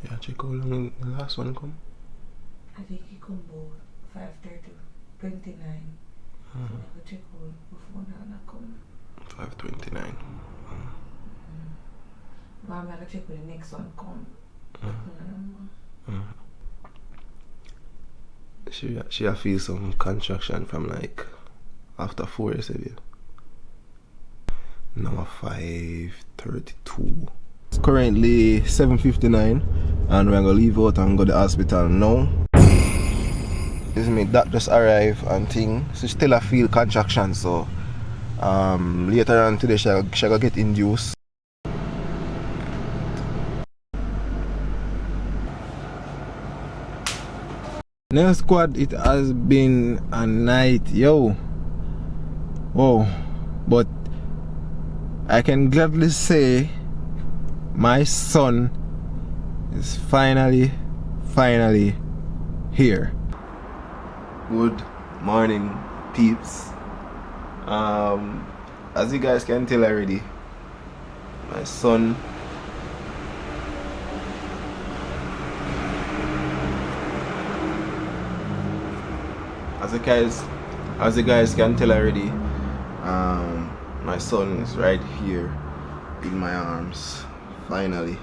Yeah, check how long the last one come. I think he come about 5:30, 29. So I go check out before now come. 5:29. I'm going to check when the next one come. She feel some contraction from like after 4 you said it. Now 5:32. It's currently 7:59 and we're gonna leave out and go to the hospital now. This is me, that just arrived and thing. So still I feel contraction, so later on today she gonna get induced. Nail squad, it has been a night, yo. Whoa. But I can gladly say my son is finally here. Good morning, peeps. As you guys can tell already, my son as you guys can tell already, my son is right here in my arms. Finally.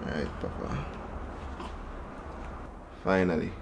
Alright, Papa. Finally.